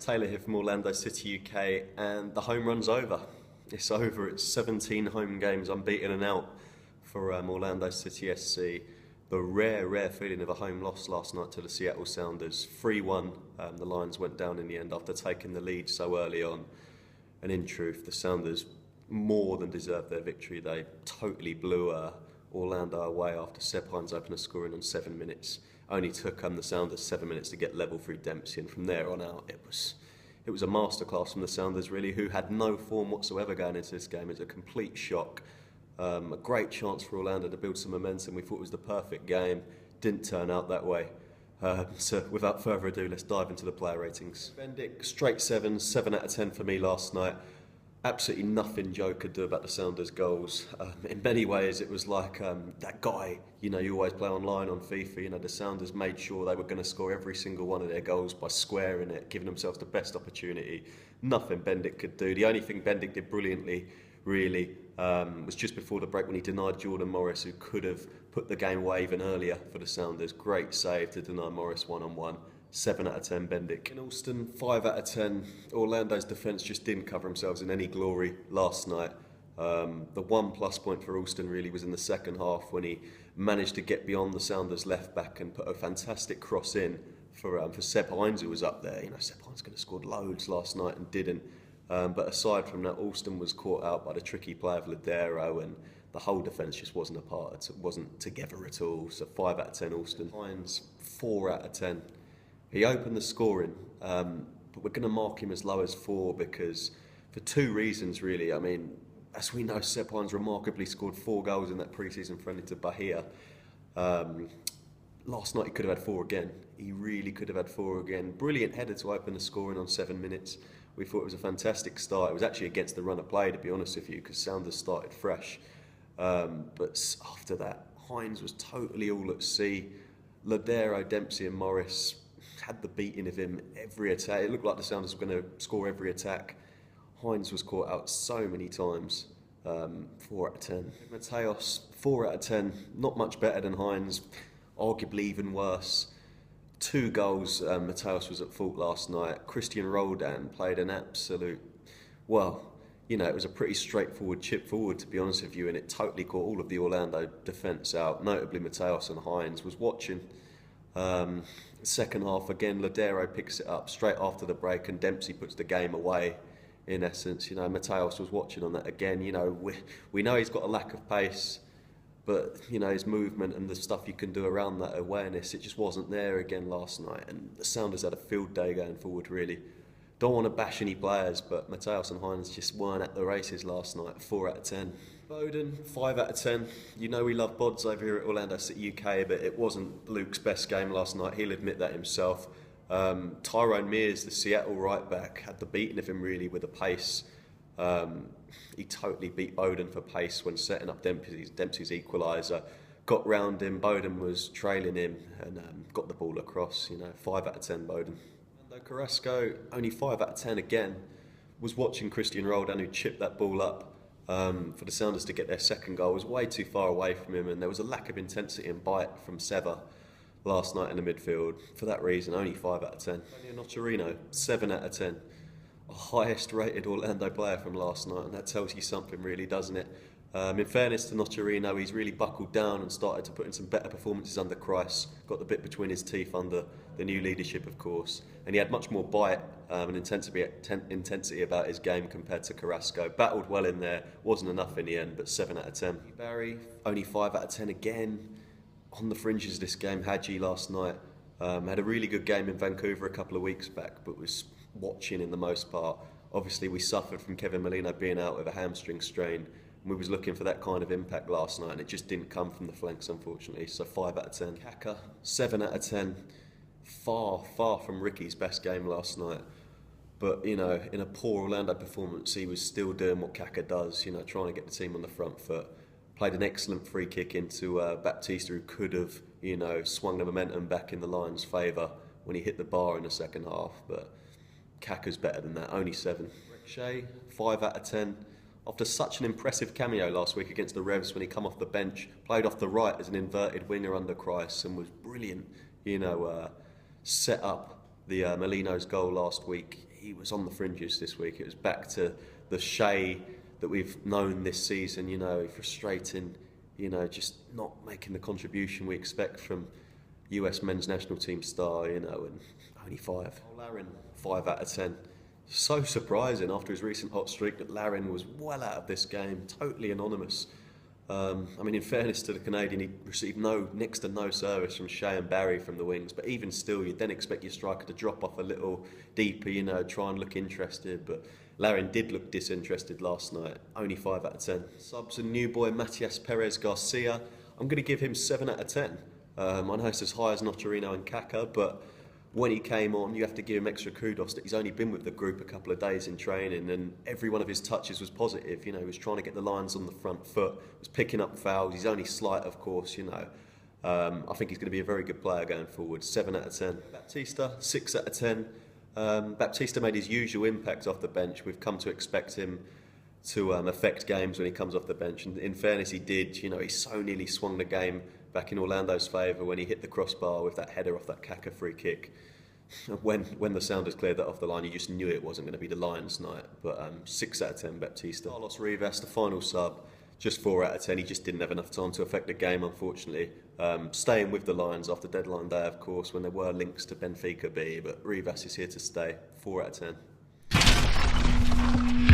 Taylor here from Orlando City, UK, and the home run's over. It's over. It's 17 home games unbeaten and out for Orlando City SC. The rare feeling of a home loss last night to the Seattle Sounders. 3-1, the Lions went down in the end after taking the lead so early on. And in truth, the Sounders more than deserved their victory. They totally blew Orlando away after Seb Hines opened a scoring on 7 minutes. Only took the Sounders 7 minutes to get level through Dempsey, and from there on out it was a masterclass from the Sounders, really, who had no form whatsoever going into this game. It's a complete shock. A great chance for Orlando to build some momentum. We thought it was the perfect game. Didn't turn out that way. So without further ado, let's dive into the player ratings. Bendik, straight 7 out of 10 for me last night. Absolutely nothing Joe could do about the Sounders' goals. In many ways, it was like that guy, you always play online on FIFA. The Sounders made sure they were going to score every single one of their goals by squaring it, giving themselves the best opportunity. Nothing Bendik could do. The only thing Bendik did brilliantly, really, was just before the break when he denied Jordan Morris, who could have put the game away even earlier for the Sounders. Great save to deny Morris one-on-one. 7 out of 10 Bendik. In Alston, 5 out of 10. Orlando's defence just didn't cover themselves in any glory last night. The one plus point for Alston really was in the second half when he managed to get beyond the Sounders left back and put a fantastic cross in for Seb Hines, who was up there. Seb Hines could have scored loads last night and didn't. But aside from that, Alston was caught out by the tricky play of Ladero, and the whole defence just wasn't it wasn't together at all. So 5 out of 10 Alston. Hines, 4 out of 10. He opened the scoring, but we're going to mark him as low as 4 because for 2 reasons, really. I mean, as we know, Seb Hines remarkably scored 4 goals in that pre-season friendly to Bahia. Last night he could have had 4 again. He really could have had 4 again. Brilliant header to open the scoring on 7 minutes. We thought it was a fantastic start. It was actually against the run of play, to be honest with you, because Sounders started fresh. But after that, Hines was totally all at sea. Ladero, Dempsey and Morris had the beating of him every attack. It looked like the Sounders were going to score every attack. Hines was caught out so many times. 4 out of 10. Mateos, 4 out of 10. Not much better than Hines. Arguably even worse. 2 goals. Mateos was at fault last night. Christian Roldan played an absolute, it was a pretty straightforward chip forward, to be honest with you, and it totally caught all of the Orlando defence out. Notably Mateos and Hines was watching. Second half again, Ladero picks it up straight after the break, and Dempsey puts the game away. In essence, Mateos was watching on that again. We know he's got a lack of pace, but his movement and the stuff you can do around that awareness, it just wasn't there again last night. And the Sounders had a field day going forward, really. Don't want to bash any players, but Mateos and Hines just weren't at the races last night. 4 out of 10. Bowden, 5 out of 10. We love Bodz over here at Orlando City, UK, but it wasn't Luke's best game last night. He'll admit that himself. Tyrone Mears, the Seattle right back, had the beating of him really with the pace. He totally beat Bowden for pace when setting up Dempsey's equaliser. Got round him, Bowden was trailing him and got the ball across. 5 out of 10 Bowden. Carrasco, only 5 out of 10 again, was watching Christian Roldan, who chipped that ball up for the Sounders to get their second goal. It was way too far away from him, and there was a lack of intensity and bite from Seva last night in the midfield. For that reason, only 5 out of 10. Noccerino, 7 out of 10. A highest rated Orlando player from last night, and that tells you something really, doesn't it? In fairness to Noccerino, he's really buckled down and started to put in some better performances under Christ. Got the bit between his teeth under the new leadership, of course. And he had much more bite and intensity about his game compared to Carrasco. Battled well in there, wasn't enough in the end, but 7 out of 10. Barry, only 5 out of 10 again. On the fringes this game, Hadji last night. Had a really good game in Vancouver a couple of weeks back, but was watching in the most part. Obviously, we suffered from Kevin Molino being out with a hamstring strain. We was looking for that kind of impact last night, and it just didn't come from the flanks, unfortunately. So 5 out of 10. Kaka, 7 out of 10. Far from Ricky's best game last night. But, in a poor Orlando performance, he was still doing what Kaka does, trying to get the team on the front foot. Played an excellent free kick into Baptista, who could have, swung the momentum back in the Lions' favour when he hit the bar in the second half. But Kaka's better than that, only 7. Shea, 5 out of 10. After such an impressive cameo last week against the Revs when he come off the bench, played off the right as an inverted winger under Christ and was brilliant, set up the Molino's goal last week. he was on the fringes this week. It was back to the Shea that we've known this season, you know, frustrating, you know, just not making the contribution we expect from US men's national team star, you know, and only 5. Larin, 5 out of 10. So surprising after his recent hot streak that Larin was well out of this game, totally anonymous. I mean, in fairness to the Canadian, he received next to no service from Shea and Barry from the wings, but even still, you'd then expect your striker to drop off a little deeper, you know, try and look interested, but Larin did look disinterested last night, only 5 out of 10. Subs and new boy Mateos Perez Garcia, I'm going to give him 7 out of 10. I know it's as high as Noccerino and Kaká, but when he came on, you have to give him extra kudos that he's only been with the group a couple of days in training, and every one of his touches was positive. You know, he was trying to get the Lions on the front foot, was picking up fouls. He's only slight, of course, you know. I think he's going to be a very good player going forward. 7 out of 10. Baptista, 6 out of 10. Baptista made his usual impact off the bench. We've come to expect him to affect games when he comes off the bench, and in fairness, he did. You know, he so nearly swung the game back in Orlando's favour when he hit the crossbar with that header off that Kaká free kick. When the Sounders cleared that off the line, you just knew it wasn't going to be the Lions' night. But 6 out of 10, Baptista. Carlos Rivas, the final sub, just 4 out of 10. He just didn't have enough time to affect the game, unfortunately. Staying with the Lions after deadline day, of course, when there were links to Benfica B, but Rivas is here to stay. 4 out of 10.